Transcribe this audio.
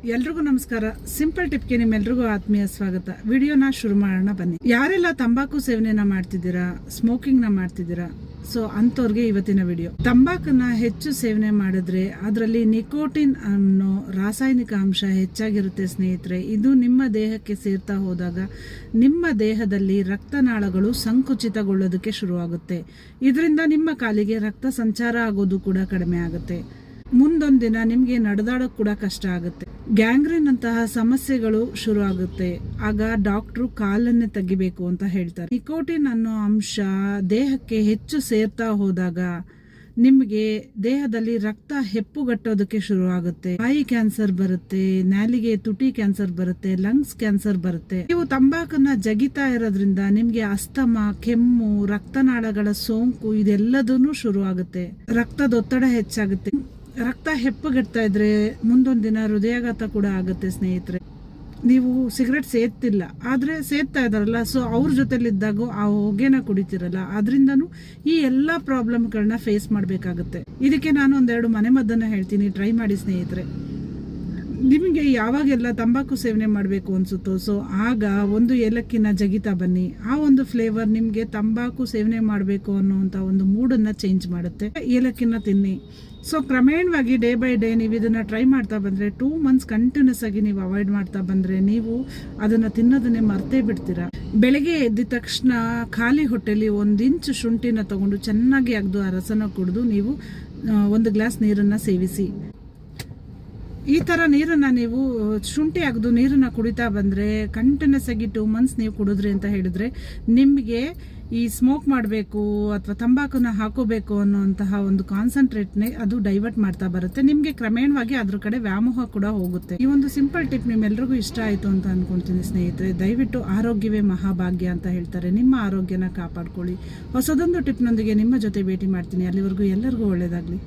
ಎಲ್ರಿಗೂ ನಮಸ್ಕಾರ. ಸಿಂಪಲ್ ಟಿಪ್ಗೆ ನಿಮ್ಮೆಲ್ರಿಗೂ ಆತ್ಮೀಯ ಸ್ವಾಗತ. ವಿಡಿಯೋನ ಶುರು ಮಾಡೋಣ ಬನ್ನಿ. ಯಾರೆಲ್ಲ ತಂಬಾಕು ಸೇವನೆನ ಮಾಡ್ತಿದ್ದೀರಾ, ಸ್ಮೋಕಿಂಗ್ ನ ಮಾಡ್ತಿದ್ದೀರಾ, ಸೊ ಅಂತವ್ರಿಗೆ ಇವತ್ತಿನ ವಿಡಿಯೋ. ತಂಬಾಕನ್ನ ಹೆಚ್ಚು ಸೇವನೆ ಮಾಡಿದ್ರೆ ಅದರಲ್ಲಿ ನಿಕೋಟಿನ್ ಅನ್ನೋ ರಾಸಾಯನಿಕ ಅಂಶ ಹೆಚ್ಚಾಗಿರುತ್ತೆ ಸ್ನೇಹಿತರೆ. ಇದು ನಿಮ್ಮ ದೇಹಕ್ಕೆ ಸೇರ್ತಾ ಹೋದಾಗ ನಿಮ್ಮ ದೇಹದಲ್ಲಿ ರಕ್ತನಾಳಗಳು ಸಂಕುಚಿತಗೊಳ್ಳೋದಕ್ಕೆ ಶುರುವಾಗುತ್ತೆ. ಇದರಿಂದ ನಿಮ್ಮ ಕಾಲಿಗೆ ರಕ್ತ ಸಂಚಾರ ಆಗೋದು ಕೂಡ ಕಡಿಮೆ ಆಗುತ್ತೆ. ಮುಂದೊಂದು ದಿನ ನಿಮಗೆ ನಡೆದಾಡೋಕೆ ಕೂಡ ಕಷ್ಟ ಆಗುತ್ತೆ. ಗ್ಯಾಂಗ್ರೀನ್ ಅಂತಹ ಸಮಸ್ಯೆಗಳು ಶುರು ಆಗುತ್ತೆ. ಆಗ ಡಾಕ್ಟ್ರು ಕಾಲನ್ನೇ ತೆಗಿಬೇಕು ಅಂತ ಹೇಳ್ತಾರೆ. ನಿಕೋಟಿನ್ ಅನ್ನೋ ಅಂಶ ದೇಹಕ್ಕೆ ಹೆಚ್ಚು ಸೇರ್ತಾ ಹೋದಾಗ ನಿಮಗೆ ದೇಹದಲ್ಲಿ ರಕ್ತ ಹೆಪ್ಪುಗಟ್ಟೋದಕ್ಕೆ ಶುರು ಆಗುತ್ತೆ. ಬಾಯಿ ಕ್ಯಾನ್ಸರ್ ಬರುತ್ತೆ, ನಾಲಿಗೆ ತುಟಿ ಕ್ಯಾನ್ಸರ್ ಬರುತ್ತೆ, ಲಂಗ್ಸ್ ಕ್ಯಾನ್ಸರ್ ಬರುತ್ತೆ. ನೀವು ತಂಬಾಕನ್ನ ಜಗಿತಾ ಇರೋದ್ರಿಂದ ನಿಮ್ಗೆ ಅಸ್ತಮ, ಕೆಮ್ಮು, ರಕ್ತನಾಳಗಳ ಸೋಂಕು ಇದೆಲ್ಲದೂ ಶುರು ಆಗುತ್ತೆ. ರಕ್ತದೊತ್ತಡ ಹೆಚ್ಚಾಗುತ್ತೆ. ರಕ್ತ ಹೆಪ್ಪುಗಟ್ತಾ ಇದ್ರೆ ಮುಂದೊಂದು ದಿನ ಹೃದಯಾಘಾತ ಕೂಡ ಆಗುತ್ತೆ ಸ್ನೇಹಿತರೆ. ನೀವು ಸಿಗರೆಟ್ ಸೇದ್ತಿಲ್ಲ, ಆದ್ರೆ ಸೇದ್ತಾ ಇದಾರಲ್ಲ, ಸೊ ಅವ್ರ ಜೊತೆಲಿದ್ದಾಗ ಆ ಹೊಗೆನ ಕುಡಿತಿರಲ್ಲ, ಅದರಿಂದನೂ ಈ ಎಲ್ಲ ಪ್ರಾಬ್ಲಮ್ಗಳನ್ನ ಫೇಸ್ ಮಾಡಬೇಕಾಗುತ್ತೆ. ಇದಕ್ಕೆ ನಾನು ಒಂದೆರಡು ಮನೆಮದ್ದನ್ನ ಹೇಳ್ತೀನಿ, ಟ್ರೈ ಮಾಡಿ ಸ್ನೇಹಿತರೆ. ನಿಮಗೆ ಯಾವಾಗೆಲ್ಲ ತಂಬಾಕು ಸೇವನೆ ಮಾಡಬೇಕು ಅನ್ಸುತ್ತೋ, ಸೊ ಆಗ ಒಂದು ಏಲಕ್ಕಿನ ಜಗಿತಾ ಬನ್ನಿ. ಆ ಒಂದು ಫ್ಲೇವರ್ ನಿಮಗೆ ತಂಬಾಕು ಸೇವನೆ ಮಾಡಬೇಕು ಅನ್ನೋಂಥ ಒಂದು ಮೂಡನ್ನ ಚೇಂಜ್ ಮಾಡುತ್ತೆ. ಏಲಕ್ಕಿನ ತಿನ್ನಿ. ಸೊ ಕ್ರಮೇಣವಾಗಿ ಡೇ ಬೈ ಡೇ ನೀವು ಇದನ್ನ ಟ್ರೈ ಮಾಡ್ತಾ ಬಂದ್ರೆ 2 months ಕಂಟಿನ್ಯೂಸ್ ಆಗಿ ನೀವು ಅವಾಯ್ಡ್ ಮಾಡ್ತಾ ಬಂದ್ರೆ ನೀವು ಅದನ್ನ ತಿನ್ನೋದನ್ನೇ ಮರ್ತೇ ಬಿಡ್ತೀರಾ. ಬೆಳಗ್ಗೆ ಎದ್ದ ತಕ್ಷಣ ಖಾಲಿ ಹೊಟ್ಟೆಲಿ 1 ಇಂಚ್ ಶುಂಠಿನ ತಗೊಂಡು ಚೆನ್ನಾಗಿ ಅಗ್ದು ಆ ರಸನ ಕುಡಿದು ನೀವು 1 ಗ್ಲಾಸ್ ನೀರನ್ನ ಸೇವಿಸಿ. ಈ ತರ ನೀರನ್ನ ನೀವು ಶುಂಠಿ ಅಗ್ದು ನೀರನ್ನ ಕುಡಿತಾ ಬಂದ್ರೆ ಕಂಟಿನ್ಯೂಸ್ ಆಗಿ 2 months ನೀವು ಕುಡಿದ್ರಿ ಅಂತ ಹೇಳಿದ್ರೆ ನಿಮಗೆ ಈ ಸ್ಮೋಕ್ ಮಾಡಬೇಕು ಅಥವಾ ತಂಬಾಕುನ ಹಾಕೋಬೇಕು ಅನ್ನೋಂತಹ ಒಂದು ಕಾನ್ಸಂಟ್ರೇಟ್ನೇ ಅದು ಡೈವರ್ಟ್ ಮಾಡ್ತಾ ಬರುತ್ತೆ. ನಿಮಗೆ ಕ್ರಮೇಣವಾಗಿ ಅದ್ರ ಕಡೆ ವ್ಯಾಮೋಹ ಕೂಡ ಹೋಗುತ್ತೆ. ಈ ಒಂದು ಸಿಂಪಲ್ ಟಿಪ್ ನಿಮ್ಮೆಲ್ರಿಗೂ ಇಷ್ಟ ಆಯ್ತು ಅಂತ ಅನ್ಕೊಂತೀನಿ ಸ್ನೇಹಿತರೆ. ದಯವಿಟ್ಟು ಆರೋಗ್ಯವೇ ಮಹಾಭಾಗ್ಯ ಅಂತ ಹೇಳ್ತಾರೆ. ನಿಮ್ಮ ಆರೋಗ್ಯನ ಕಾಪಾಡ್ಕೊಳ್ಳಿ. ಹೊಸದೊಂದು ಟಿಪ್ನೊಂದಿಗೆ ನಿಮ್ಮ ಜೊತೆ ಭೇಟಿ ಮಾಡ್ತೀನಿ. ಅಲ್ಲಿವರೆಗೂ ಎಲ್ಲರಿಗೂ ಒಳ್ಳೇದಾಗ್ಲಿ.